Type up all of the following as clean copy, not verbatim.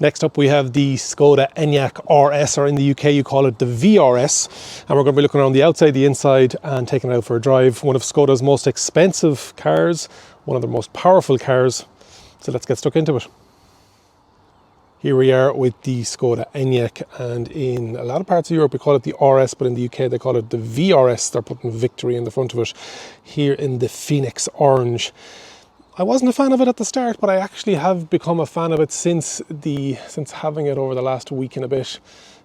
Next up we have the Skoda ENYAQ RS, or in the UK you call it the VRS, and we're going to be looking around the outside, the inside, and taking it out for a drive. One of Skoda's most expensive cars, one of their most powerful cars, so let's get stuck into it. Here we are with the Skoda ENYAQ, and in a lot of parts of Europe we call it the RS, but in the UK they call it the VRS. They're putting victory in the front of it here in the Phoenix Orange. I wasn't a fan of it at the start, but I actually have become a fan of it since having it over the last week and a bit.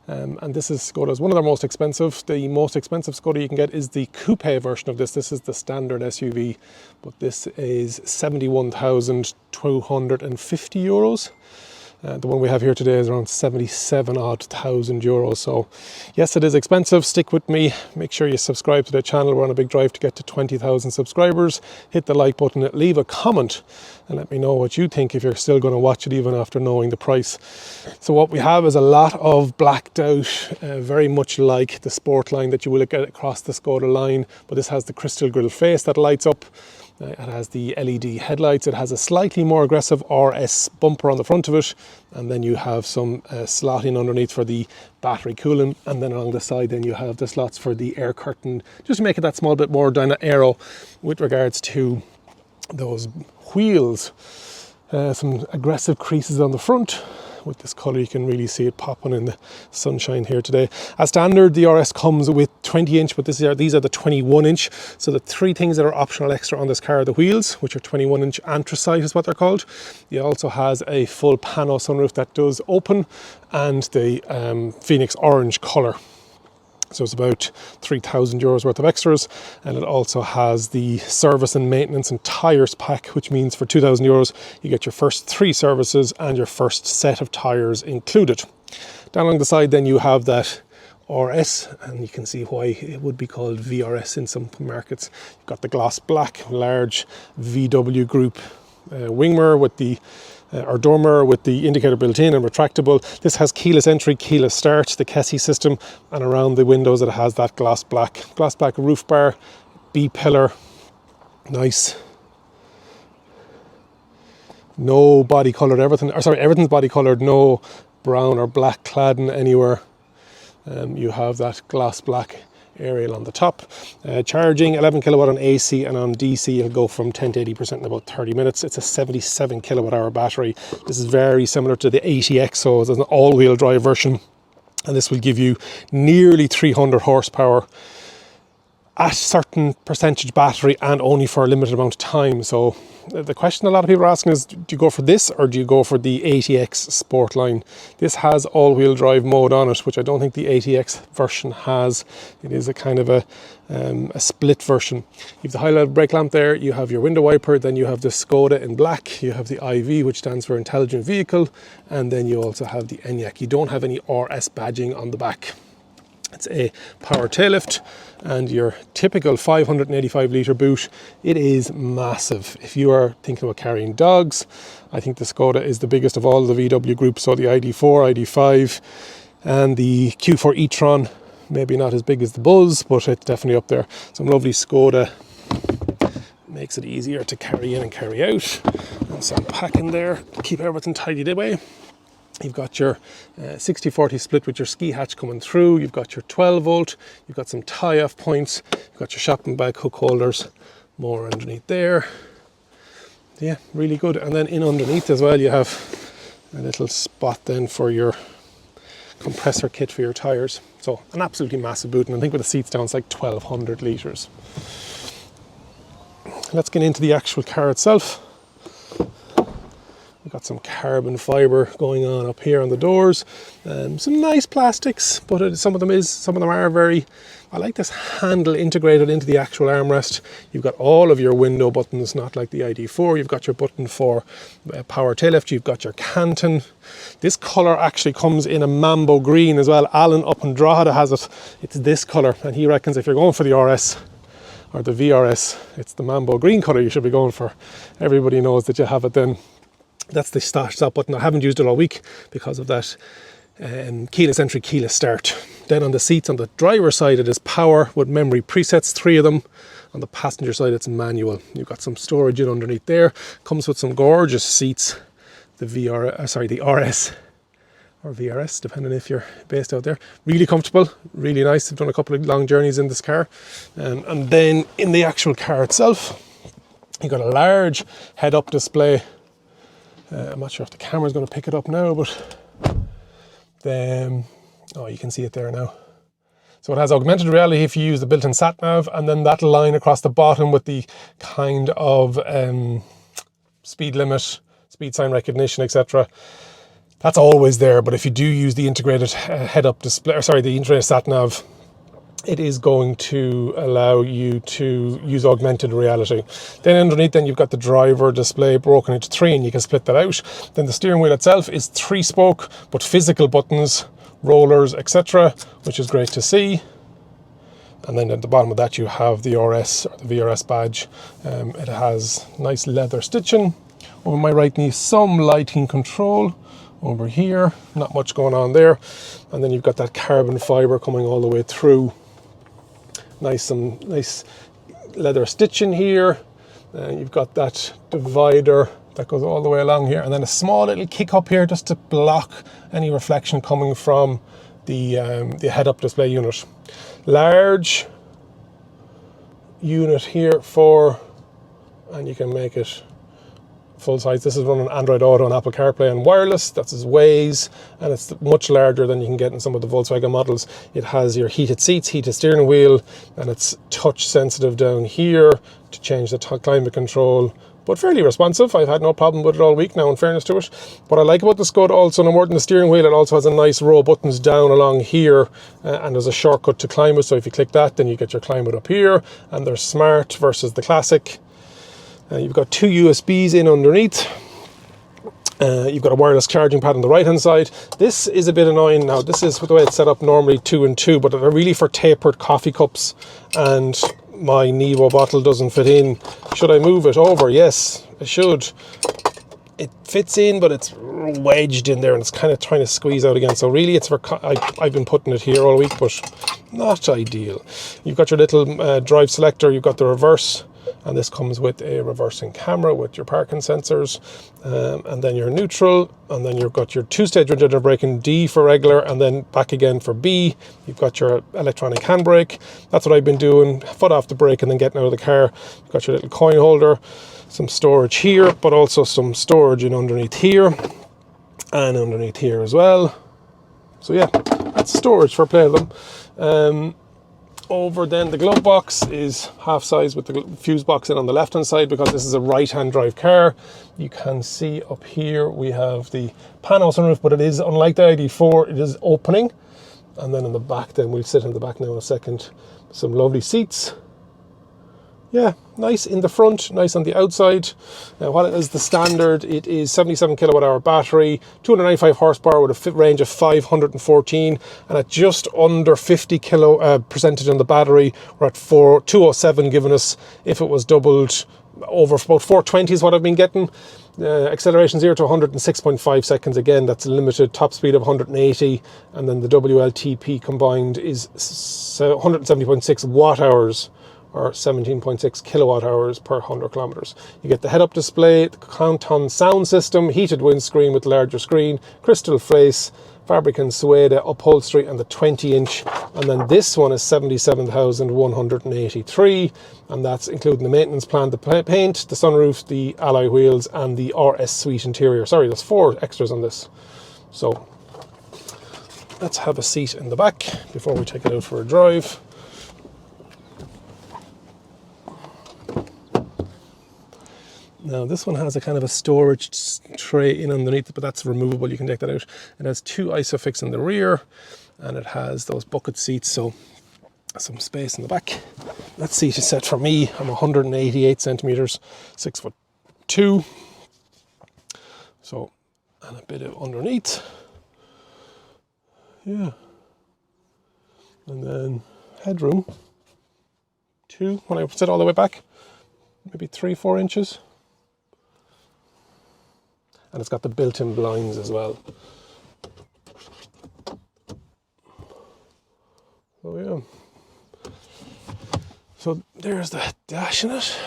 And this is Skoda's one of their most expensive. The most expensive Skoda you can get is the coupe version of this. This is the standard SUV, but this is 71,250 euros. The one we have here today is around 77,000 euros. So yes, it is expensive. Stick with me. Make sure you subscribe to the channel. We're on a big drive to get to 20,000 subscribers. Hit the like button, leave a comment, and let me know what you think if you're still going to watch it even after knowing the price. So what we have is a lot of blacked out, very much like the Sport line that you will get across the Skoda line, but this has the crystal grille face that lights up. It has the LED headlights. It has a slightly more aggressive RS bumper on the front of it, and then you have some slotting underneath for the battery cooling, and then along the side then you have the slots for the air curtain, just to make it that small bit more aero. With regards to those wheels, some aggressive creases on the front. With this colour you can really see it popping in the sunshine here today. As standard, the RS comes with 20-inch, but these are the 21-inch. So the three things that are optional extra on this car are the wheels, which are 21-inch anthracite is what they're called. It also has a full pano sunroof that does open, and the Phoenix Orange colour. So it's about 3,000 euros worth of extras, and it also has the service and maintenance and tyres pack, which means for 2,000 euros you get your first 3 services and your first set of tyres included. Down along the side then you have that RS, and you can see why it would be called VRS in some markets. You've got the gloss black large VW group wing mirror with the or door mirror with the indicator built in and retractable. This has keyless entry, keyless start, the Kessie system, and around the windows it has that gloss black roof bar, B-pillar, nice. No body coloured, everything's body coloured, no brown or black cladding anywhere. You have that gloss black aerial on the top. Charging 11 kilowatt on AC, and on DC it'll go from 10 to 80% in about 30 minutes. It's a 77 kilowatt hour battery. This is very similar to the ENYAQ, so it's an all-wheel drive version, and this will give you nearly 300 horsepower at certain percentage battery and only for a limited amount of time. So the question a lot of people are asking is, do you go for this or do you go for the ENYAQ Sport line? This has all-wheel drive mode on it, which I don't think the ENYAQ version has. It is a kind of a split version. You have the high-level brake lamp there, you have your window wiper, then you have the Skoda in black, you have the IV, which stands for Intelligent Vehicle, and then you also have the ENYAQ. You don't have any RS badging on the back. It's a power taillift and your typical 585 litre boot. It is massive. If you are thinking about carrying dogs, I think the Skoda is the biggest of all the VW group. So the ID4, ID5 and the Q4 e-tron, maybe not as big as the Buzz, but it's definitely up there. Some lovely Skoda. Makes it easier to carry in and carry out. And some packing there, keep everything tidied away. You've got your 60-40 split with your ski hatch coming through. You've got your 12 volt. You've got some tie-off points. You've got your shopping bag hook holders. More underneath there. Yeah, really good. And then in underneath as well, you have a little spot then for your compressor kit for your tyres. So an absolutely massive boot. And I think with the seats down, it's like 1,200 litres. Let's get into the actual car itself. We've got some carbon fibre going on up here on the doors, some nice plastics, but some of them are very, I like this handle integrated into the actual armrest. You've got all of your window buttons, not like the ID4. You've got your button for power taillift, you've got your canton. This colour actually comes in a Mambo green as well. Alan up in Drogheda has it. It's this colour, and he reckons if you're going for the RS or the VRS, it's the Mambo green colour you should be going for. Everybody knows that you have it then. That's the stop button. I haven't used it all week because of that keyless entry, keyless start. Then on the seats, on the driver's side, it is power with memory presets, 3 of them. On the passenger side, it's manual. You've got some storage in underneath there. Comes with some gorgeous seats. The RS or VRS, depending if you're based out there. Really comfortable, really nice. I've done a couple of long journeys in this car. And then in the actual car itself, you've got a large head-up display. I'm not sure if the camera's going to pick it up now, but then, oh, you can see it there now. So it has augmented reality if you use the built-in sat-nav, and then that line across the bottom with the kind of speed limit, speed sign recognition, etc. That's always there, but if you do use the integrated head-up display, the integrated sat-nav, it is going to allow you to use augmented reality. Then underneath, then you've got the driver display broken into 3, and you can split that out. Then the steering wheel itself is 3-spoke, but physical buttons, rollers, etc., which is great to see. And then at the bottom of that, you have the RS or the VRS badge. It has nice leather stitching. Over my right knee, some lighting control. Over here, not much going on there. And then you've got that carbon fiber coming all the way through. Nice leather stitching here. You've got that divider that goes all the way along here, and then a small little kick up here just to block any reflection coming from the head-up display unit. Large unit here and you can make it full size. This is running Android Auto and Apple CarPlay and wireless. That's its Waze, and it's much larger than you can get in some of the Volkswagen models. It has your heated seats, heated steering wheel, and it's touch sensitive down here to change the climate control, but fairly responsive. I've had no problem with it all week now, in fairness to it. What I like about the Skoda also, no more than the steering wheel, it also has a nice row of buttons down along here, and there's a shortcut to climate. So if you click that, then you get your climate up here, and there's smart versus the classic. You've got 2 USBs in underneath. You've got a wireless charging pad on the right hand side. This is a bit annoying now. This is the way it's set up normally, 2 and 2, but they're really for tapered coffee cups, and my Nevo bottle doesn't fit in. Should I move it over? Yes, I should. It fits in, but it's wedged in there, and it's kind of trying to squeeze out again. So really it's for, I've been putting it here all week, but not ideal. You've got your little drive selector, you've got the reverse, and this comes with a reversing camera with your parking sensors, and then your neutral, and then you've got your 2-stage regenerative braking, D for regular, and then back again for B. You've got your electronic handbrake. That's what I've been doing, foot off the brake and then getting out of the car. You've got your little coin holder, some storage here, but also some storage in underneath here and underneath here as well. So yeah, that's storage for play of them. Over then, the glove box is half size with the fuse box in on the left hand side, because this is a right hand drive car. You can see up here we have the panel sunroof, but it is, unlike the ID4, it is opening. And then in the back, then we'll sit in the back now in a second. Some lovely seats. Yeah, nice in the front, nice on the outside. Now, what is the standard? It is 77 kilowatt hour battery, 295 horsepower with a range of 514, and at just under 50 percentage on the battery, we're at 207, giving us, if it was doubled, over about 420 is what I've been getting. Acceleration 0 to 106.5 seconds. Again, that's a limited, top speed of 180, and then the WLTP combined is 170.6 watt hours, or 17.6 kilowatt hours per 100 kilometers. You get the head-up display, the Quantum sound system, heated windscreen with larger screen, crystal face, fabric and suede upholstery, and the 20-inch. And then this one is 77,183, and that's including the maintenance plan, the paint, the sunroof, the alloy wheels, and the RS Suite interior. Sorry, there's 4 extras on this. So let's have a seat in the back before we take it out for a drive. Now this one has a kind of a storage tray in underneath, but that's removable. You can take that out. It has 2 ISOFIX in the rear, and it has those bucket seats, so some space in the back. That seat is set for me. I'm 188 centimeters, 6'2". So, and a bit of underneath. Yeah. And then headroom, 2, when I sit all the way back, maybe 3-4 inches. And it's got the built-in blinds as well. So yeah. So there's the dash in it.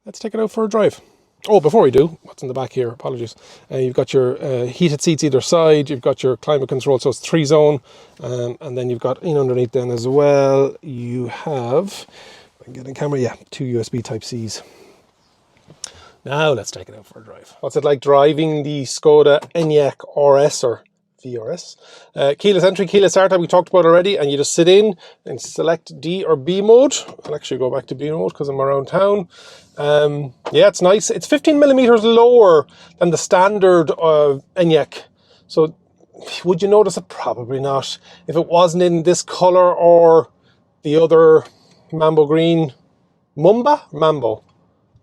Let's take it out for a drive. Oh, before we do, what's in the back here? Apologies. You've got your heated seats either side. You've got your climate control, so it's 3-zone. And then you've got in underneath then as well, you have, if I can get in camera, yeah, 2 USB Type-Cs. Now let's take it out for a drive. What's it like driving the Skoda ENYAQ RS or VRS? Keyless entry, keyless start that we talked about already, and you just sit in and select D or B mode. I'll actually go back to B mode because I'm around town. Yeah, it's nice. It's 15 millimeters lower than the standard ENYAQ. So would you notice it? Probably not. If it wasn't in this color or the other Mambo green, Mambo.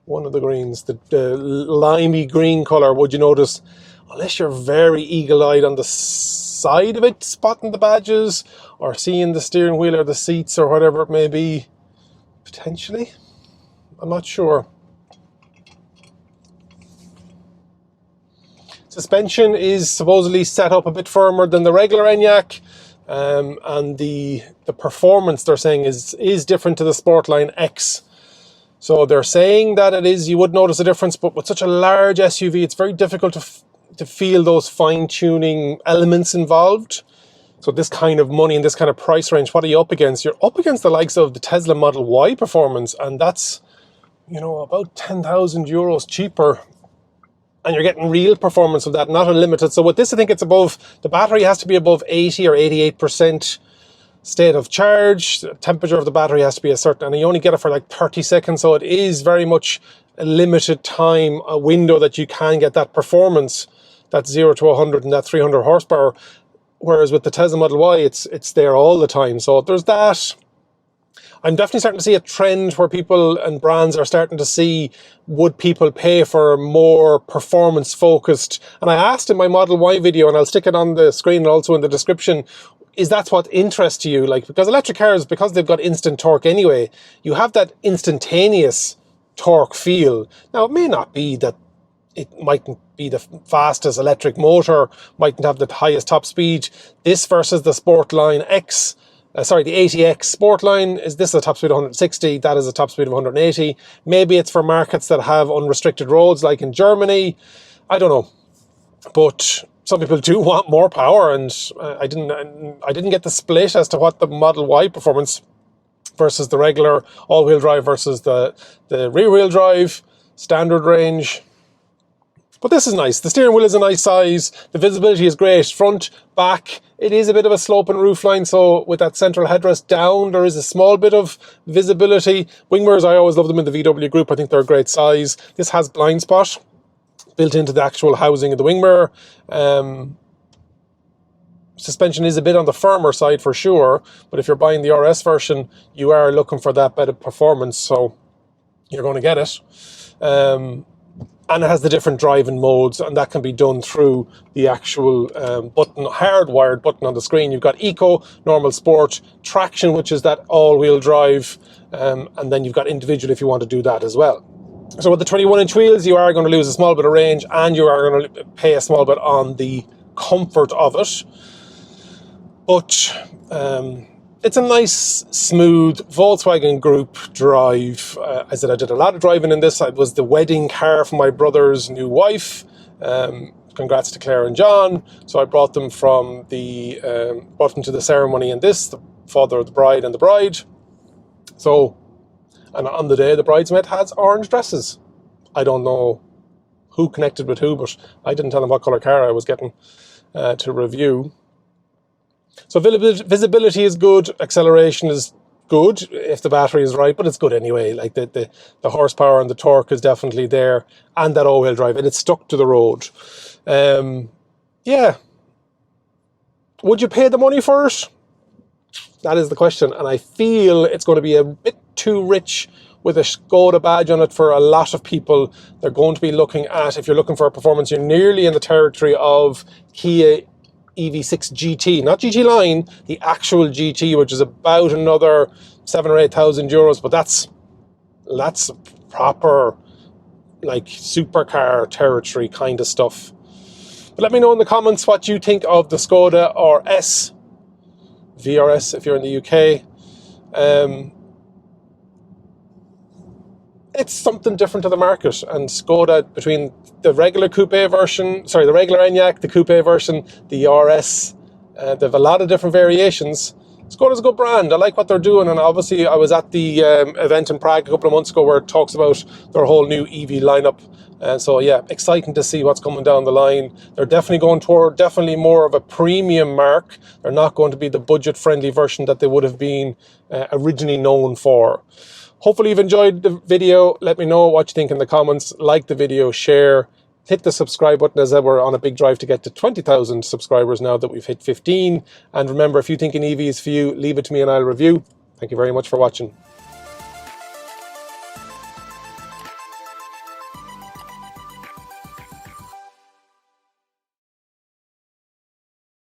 One of the greens, the limey green colour, would you notice? Unless you're very eagle-eyed on the side of it, spotting the badges, or seeing the steering wheel or the seats or whatever it may be, potentially. I'm not sure. Suspension is supposedly set up a bit firmer than the regular ENYAQ, and the performance, they're saying, is different to the Sportline X. So they're saying that it is, you would notice a difference, but with such a large SUV, it's very difficult to feel those fine-tuning elements involved. So this kind of money and this kind of price range, what are you up against? You're up against the likes of the Tesla Model Y performance, and that's, you know, about 10,000 euros cheaper. And you're getting real performance of that, not unlimited. So with this, I think it's above, the battery has to be above 80 or 88% state of charge. The temperature of the battery has to be a certain, and you only get it for like 30 seconds. So it is very much a limited time, a window that you can get that performance, that 0 to 100 and that 300 horsepower. Whereas with the Tesla Model Y, it's there all the time. So there's that. I'm definitely starting to see a trend where people and brands are starting to see, would people pay for more performance focused? And I asked in my Model Y video, and I'll stick it on the screen and also in the description, is that what interests you? Like, because electric cars, because they've got instant torque anyway, you have that instantaneous torque feel. Now, it may not be that it mightn't be the fastest electric motor, mightn't have the highest top speed. This versus the Sportline X, the ATX Sportline, is this a top speed of 160? That is a top speed of 180. Maybe it's for markets that have unrestricted roads, like in Germany. I don't know. But some people do want more power, and I didn't get the split as to what the Model Y performance versus the regular all-wheel drive versus the rear-wheel drive standard range. But this is nice. The steering wheel is a nice size. The visibility is great. Front, back. It is a bit of a slope and roofline, so with that central headrest down, there is a small bit of visibility. Wing mirrors, I always love them in the VW group. I think they're a great size. This has blind spot built into the actual housing of the wing mirror. Suspension is a bit on the firmer side for sure, but if you're buying the RS version, you are looking for that better performance, so you're going to get it. And it has the different driving modes, and that can be done through the actual button, hardwired button on the screen. You've got Eco, Normal, Sport, Traction, which is that all-wheel drive, and then you've got individual if you want to do that as well. So with the 21-inch wheels, you are going to lose a small bit of range, and you are going to pay a small bit on the comfort of it. But it's a nice, smooth Volkswagen Group drive. I said I did a lot of driving in this. It was the wedding car for my brother's new wife. Congrats to Claire and John. So I brought them to the ceremony in this, the father of the bride and the bride. So, and on the day the bridesmaid has orange dresses. I don't know who connected with who, but I didn't tell them what colour car I was getting to review. So visibility is good, acceleration is good if the battery is right, but it's good anyway. Like the horsepower and the torque is definitely there, and that all-wheel drive, and it's stuck to the road. Yeah. Would you pay the money for it? That is the question, and I feel it's going to be a bit too rich with a Skoda badge on it for a lot of people. They're going to be looking at, if you're looking for a performance, you're nearly in the territory of Kia EV6 GT, not GT line, the actual GT, which is about another 7,000 or 8,000 euros, but that's proper, like, supercar territory kind of stuff. But let me know in the comments what you think of the Skoda RS, VRS if you're in the UK. it's something different to the market. And Skoda, between the regular coupe version, sorry, the regular ENYAQ, the coupe version, the RS, they have a lot of different variations. Skoda's a good brand. I like what they're doing, and obviously I was at the event in Prague a couple of months ago where it talks about their whole new EV lineup. And so yeah, exciting to see what's coming down the line. They're definitely going toward definitely more of a premium mark. They're not going to be the budget-friendly version that they would have been originally known for. Hopefully you've enjoyed the video. Let me know what you think in the comments. Like the video, share, hit the subscribe button, as we're on a big drive to get to 20,000 subscribers now that we've hit 15. And remember, if you think an EV is for you, leave it to me and I'll review. Thank you very much for watching.